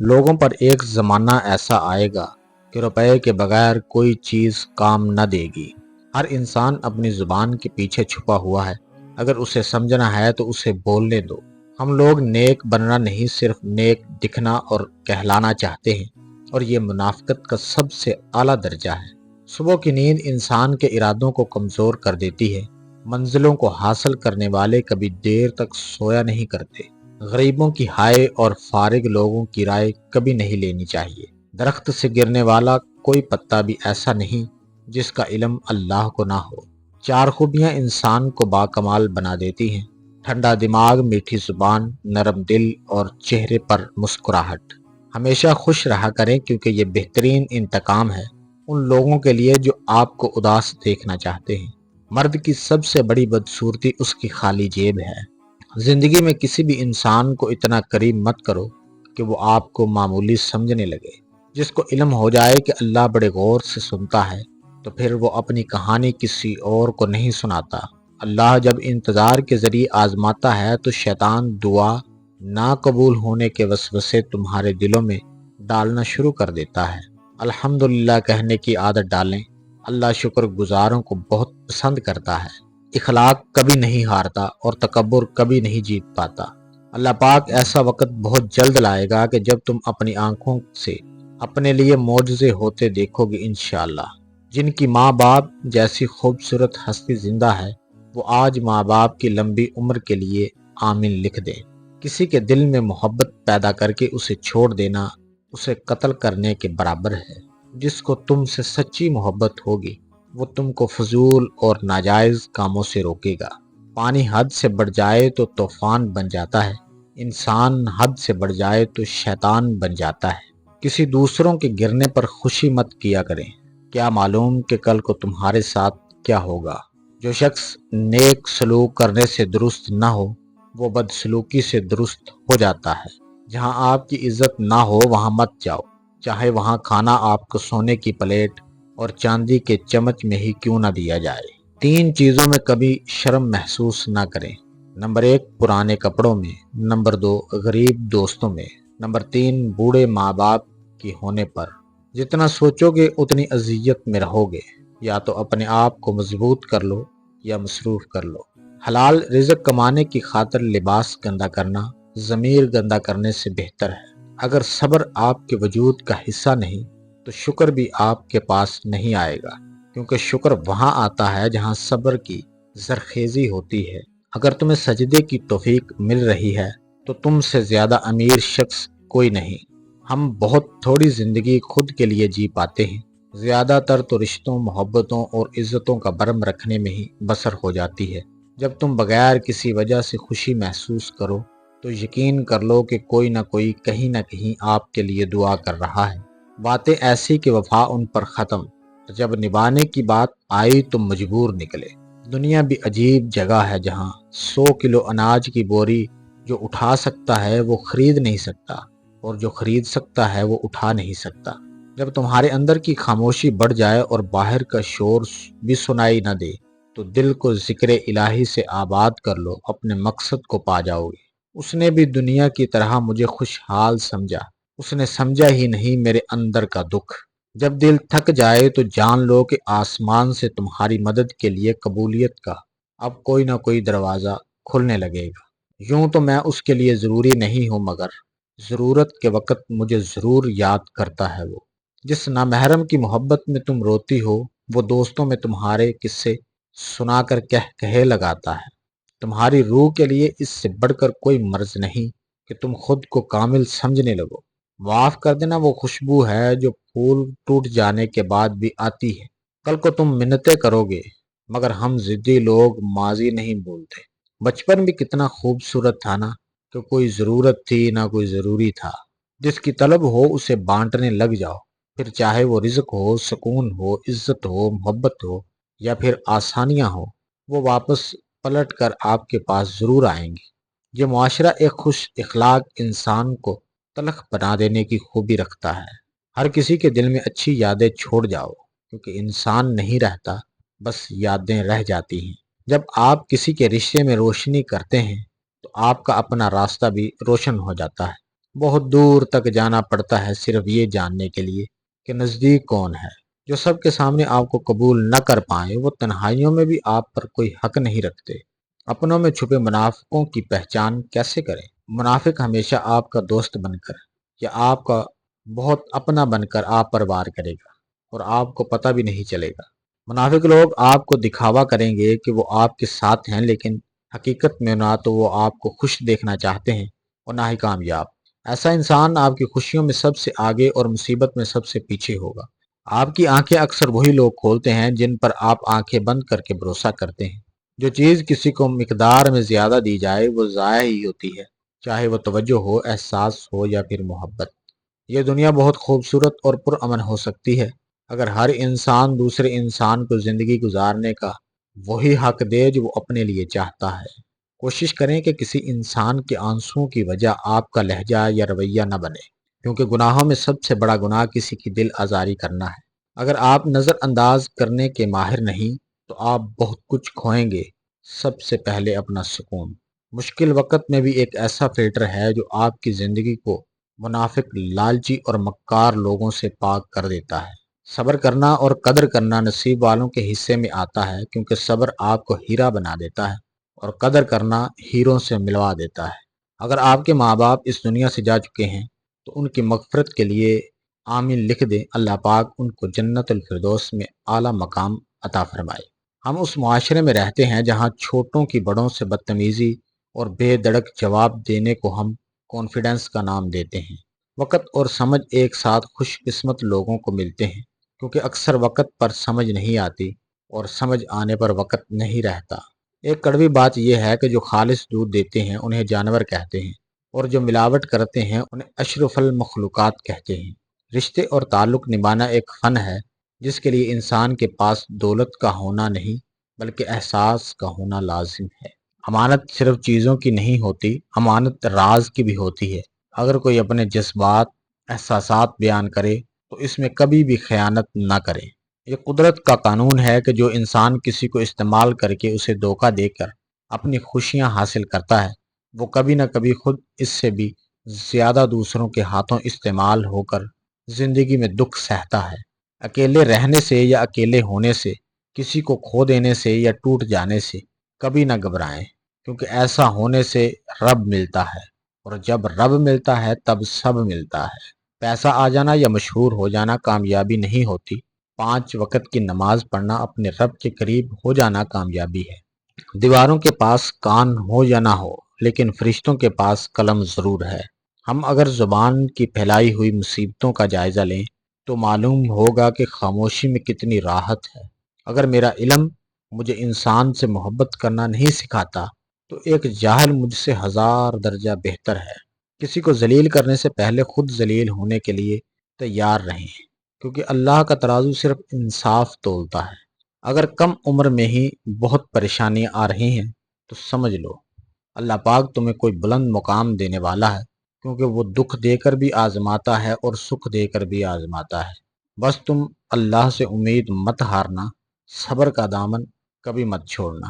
لوگوں پر ایک زمانہ ایسا آئے گا کہ روپے کے بغیر کوئی چیز کام نہ دے گی۔ ہر انسان اپنی زبان کے پیچھے چھپا ہوا ہے، اگر اسے سمجھنا ہے تو اسے بولنے دو۔ ہم لوگ نیک بننا نہیں، صرف نیک دکھنا اور کہلانا چاہتے ہیں، اور یہ منافقت کا سب سے اعلیٰ درجہ ہے۔ صبح کی نیند انسان کے ارادوں کو کمزور کر دیتی ہے۔ منزلوں کو حاصل کرنے والے کبھی دیر تک سویا نہیں کرتے۔ غریبوں کی ہائے اور فارغ لوگوں کی رائے کبھی نہیں لینی چاہیے۔ درخت سے گرنے والا کوئی پتا بھی ایسا نہیں جس کا علم اللہ کو نہ ہو۔ چار خوبیاں انسان کو باکمال بنا دیتی ہیں: ٹھنڈا دماغ، میٹھی زبان، نرم دل اور چہرے پر مسکراہٹ۔ ہمیشہ خوش رہا کریں، کیونکہ یہ بہترین انتقام ہے ان لوگوں کے لیے جو آپ کو اداس دیکھنا چاہتے ہیں۔ مرد کی سب سے بڑی بدصورتی اس کی خالی جیب ہے۔ زندگی میں کسی بھی انسان کو اتنا قریب مت کرو کہ وہ آپ کو معمولی سمجھنے لگے۔ جس کو علم ہو جائے کہ اللہ بڑے غور سے سنتا ہے تو پھر وہ اپنی کہانی کسی اور کو نہیں سناتا۔ اللہ جب انتظار کے ذریعے آزماتا ہے تو شیطان دعا نہ قبول ہونے کے وسوسے تمہارے دلوں میں ڈالنا شروع کر دیتا ہے۔ الحمدللہ کہنے کی عادت ڈالیں۔ اللہ شکر گزاروں کو بہت پسند کرتا ہے۔ اخلاق کبھی نہیں ہارتا اور تکبر کبھی نہیں جیت پاتا۔ اللہ پاک ایسا وقت بہت جلد لائے گا کہ جب تم اپنی آنکھوں سے اپنے لیے معجزے ہوتے دیکھو گے انشاءاللہ۔ جن کی ماں باپ جیسی خوبصورت ہستی زندہ ہے، وہ آج ماں باپ کی لمبی عمر کے لیے آمین لکھ دیں۔ کسی کے دل میں محبت پیدا کر کے اسے چھوڑ دینا اسے قتل کرنے کے برابر ہے۔ جس کو تم سے سچی محبت ہوگی وہ تم کو فضول اور ناجائز کاموں سے روکے گا۔ پانی حد سے بڑھ جائے تو طوفان بن جاتا ہے، انسان حد سے بڑھ جائے تو شیطان بن جاتا ہے۔ کسی دوسروں کے گرنے پر خوشی مت کیا کریں، کیا معلوم کہ کل کو تمہارے ساتھ کیا ہوگا۔ جو شخص نیک سلوک کرنے سے درست نہ ہو وہ بدسلوکی سے درست ہو جاتا ہے۔ جہاں آپ کی عزت نہ ہو وہاں مت جاؤ، چاہے وہاں کھانا آپ کو سونے کی پلیٹ اور چاندی کے چمچ میں ہی کیوں نہ دیا جائے۔ تین چیزوں میں کبھی شرم محسوس نہ کریں: نمبر 1 پرانے کپڑوں میں، نمبر 2 غریب دوستوں میں، نمبر 3 بوڑھے ماں باپ کی ہونے پر۔ جتنا سوچو گے اتنی اذیت میں رہو گے۔ یا تو اپنے آپ کو مضبوط کر لو یا مصروف کر لو۔ حلال رزق کمانے کی خاطر لباس گندا کرنا ضمیر گندا کرنے سے بہتر ہے۔ اگر صبر آپ کے وجود کا حصہ نہیں تو شکر بھی آپ کے پاس نہیں آئے گا، کیونکہ شکر وہاں آتا ہے جہاں صبر کی زرخیزی ہوتی ہے۔ اگر تمہیں سجدے کی توفیق مل رہی ہے تو تم سے زیادہ امیر شخص کوئی نہیں۔ ہم بہت تھوڑی زندگی خود کے لیے جی پاتے ہیں، زیادہ تر تو رشتوں، محبتوں اور عزتوں کا برم رکھنے میں ہی بسر ہو جاتی ہے۔ جب تم بغیر کسی وجہ سے خوشی محسوس کرو تو یقین کر لو کہ کوئی نہ کوئی کہیں نہ کہیں آپ کے لیے دعا کر رہا ہے۔ باتیں ایسی کہ وفا ان پر ختم، جب نبھانے کی بات آئی تو مجبور نکلے۔ دنیا بھی عجیب جگہ ہے جہاں 100 کلو اناج کی بوری جو اٹھا سکتا ہے وہ خرید نہیں سکتا، اور جو خرید سکتا ہے وہ اٹھا نہیں سکتا۔ جب تمہارے اندر کی خاموشی بڑھ جائے اور باہر کا شور بھی سنائی نہ دے تو دل کو ذکر الہی سے آباد کر لو، اپنے مقصد کو پا جاؤ گے۔ اس نے بھی دنیا کی طرح مجھے خوشحال سمجھا، اس نے سمجھا ہی نہیں میرے اندر کا دکھ۔ جب دل تھک جائے تو جان لو کہ آسمان سے تمہاری مدد کے لیے قبولیت کا اب کوئی نہ کوئی دروازہ کھلنے لگے گا۔ یوں تو میں اس کے لیے ضروری نہیں ہوں، مگر ضرورت کے وقت مجھے ضرور یاد کرتا ہے وہ۔ جس نامحرم کی محبت میں تم روتی ہو وہ دوستوں میں تمہارے قصے سنا کر کہے لگاتا ہے۔ تمہاری روح کے لیے اس سے بڑھ کر کوئی مرض نہیں کہ تم خود کو کامل سمجھنے لگو۔ معاف کر دینا وہ خوشبو ہے جو پھول ٹوٹ جانے کے بعد بھی آتی ہے۔ کل کو تم منتیں کرو گے، مگر ہم ضدی لوگ ماضی نہیں بھولتے۔ بچپن بھی کتنا خوبصورت تھا نا، کہ کوئی ضرورت تھی نہ کوئی ضروری تھا۔ جس کی طلب ہو اسے بانٹنے لگ جاؤ، پھر چاہے وہ رزق ہو، سکون ہو، عزت ہو، محبت ہو یا پھر آسانیاں ہو، وہ واپس پلٹ کر آپ کے پاس ضرور آئیں گی۔ یہ معاشرہ ایک خوش اخلاق انسان کو تلخ بنا دینے کی خوبی رکھتا ہے۔ ہر کسی کے دل میں اچھی یادیں چھوڑ جاؤ، کیونکہ انسان نہیں رہتا، بس یادیں رہ جاتی ہیں۔ جب آپ کسی کے رشتے میں روشنی کرتے ہیں تو آپ کا اپنا راستہ بھی روشن ہو جاتا ہے۔ بہت دور تک جانا پڑتا ہے صرف یہ جاننے کے لیے کہ نزدیک کون ہے۔ جو سب کے سامنے آپ کو قبول نہ کر پائیں وہ تنہائیوں میں بھی آپ پر کوئی حق نہیں رکھتے۔ اپنوں میں چھپے منافقوں کی پہچان کیسے کریں؟ منافق ہمیشہ آپ کا دوست بن کر یا آپ کا بہت اپنا بن کر آپ پر وار کرے گا اور آپ کو پتہ بھی نہیں چلے گا۔ منافق لوگ آپ کو دکھاوا کریں گے کہ وہ آپ کے ساتھ ہیں، لیکن حقیقت میں نہ تو وہ آپ کو خوش دیکھنا چاہتے ہیں اور نہ ہی کامیاب۔ ایسا انسان آپ کی خوشیوں میں سب سے آگے اور مصیبت میں سب سے پیچھے ہوگا۔ آپ کی آنکھیں اکثر وہی لوگ کھولتے ہیں جن پر آپ آنکھیں بند کر کے بھروسہ کرتے ہیں۔ جو چیز کسی کو مقدار میں زیادہ دی جائے وہ ضائع ہی ہوتی ہے، چاہے وہ توجہ ہو، احساس ہو یا پھر محبت۔ یہ دنیا بہت خوبصورت اور پرامن ہو سکتی ہے اگر ہر انسان دوسرے انسان کو زندگی گزارنے کا وہی حق دے جو وہ اپنے لیے چاہتا ہے۔ کوشش کریں کہ کسی انسان کے آنسوؤں کی وجہ آپ کا لہجہ یا رویہ نہ بنے، کیونکہ گناہوں میں سب سے بڑا گناہ کسی کی دل آزاری کرنا ہے۔ اگر آپ نظر انداز کرنے کے ماہر نہیں تو آپ بہت کچھ کھوئیں گے، سب سے پہلے اپنا سکون۔ مشکل وقت میں بھی ایک ایسا فلٹر ہے جو آپ کی زندگی کو منافق، لالچی اور مکار لوگوں سے پاک کر دیتا ہے۔ صبر کرنا اور قدر کرنا نصیب والوں کے حصے میں آتا ہے، کیونکہ صبر آپ کو ہیرا بنا دیتا ہے اور قدر کرنا ہیروں سے ملوا دیتا ہے۔ اگر آپ کے ماں باپ اس دنیا سے جا چکے ہیں تو ان کی مغفرت کے لیے آمین لکھ دیں۔ اللہ پاک ان کو جنت الفردوس میں اعلیٰ مقام عطا فرمائے۔ ہم اس معاشرے میں رہتے ہیں جہاں چھوٹوں کی بڑوں سے بدتمیزی اور بے دڑک جواب دینے کو ہم کانفیڈنس کا نام دیتے ہیں۔ وقت اور سمجھ ایک ساتھ خوش قسمت لوگوں کو ملتے ہیں، کیونکہ اکثر وقت پر سمجھ نہیں آتی اور سمجھ آنے پر وقت نہیں رہتا۔ ایک کڑوی بات یہ ہے کہ جو خالص دودھ دیتے ہیں انہیں جانور کہتے ہیں، اور جو ملاوٹ کرتے ہیں انہیں اشرف المخلوقات کہتے ہیں۔ رشتے اور تعلق نبھانا ایک فن ہے جس کے لیے انسان کے پاس دولت کا ہونا نہیں بلکہ احساس کا ہونا لازم ہے۔ امانت صرف چیزوں کی نہیں ہوتی، امانت راز کی بھی ہوتی ہے۔ اگر کوئی اپنے جذبات، احساسات بیان کرے تو اس میں کبھی بھی خیانت نہ کرے۔ یہ قدرت کا قانون ہے کہ جو انسان کسی کو استعمال کر کے اسے دھوکہ دے کر اپنی خوشیاں حاصل کرتا ہے وہ کبھی نہ کبھی خود اس سے بھی زیادہ دوسروں کے ہاتھوں استعمال ہو کر زندگی میں دکھ سہتا ہے۔ اکیلے رہنے سے یا اکیلے ہونے سے، کسی کو کھو دینے سے یا ٹوٹ جانے سے کبھی نہ گھبرائیں، کیونکہ ایسا ہونے سے رب ملتا ہے، اور جب رب ملتا ہے تب سب ملتا ہے۔ پیسہ آ جانا یا مشہور ہو جانا کامیابی نہیں ہوتی، 5 وقت کی نماز پڑھنا، اپنے رب کے قریب ہو جانا کامیابی ہے۔ دیواروں کے پاس کان ہو یا نہ ہو، لیکن فرشتوں کے پاس قلم ضرور ہے۔ ہم اگر زبان کی پھیلائی ہوئی مصیبتوں کا جائزہ لیں تو معلوم ہوگا کہ خاموشی میں کتنی راحت ہے۔ اگر میرا علم مجھے انسان سے محبت کرنا نہیں سکھاتا تو ایک جاہل مجھ سے 1000 درجہ بہتر ہے۔ کسی کو ذلیل کرنے سے پہلے خود ذلیل ہونے کے لیے تیار رہیں، کیونکہ اللہ کا ترازو صرف انصاف تولتا ہے۔ اگر کم عمر میں ہی بہت پریشانیاں آ رہی ہیں تو سمجھ لو اللہ پاک تمہیں کوئی بلند مقام دینے والا ہے، کیونکہ وہ دکھ دے کر بھی آزماتا ہے اور سکھ دے کر بھی آزماتا ہے۔ بس تم اللہ سے امید مت ہارنا، صبر کا دامن کبھی مت چھوڑنا۔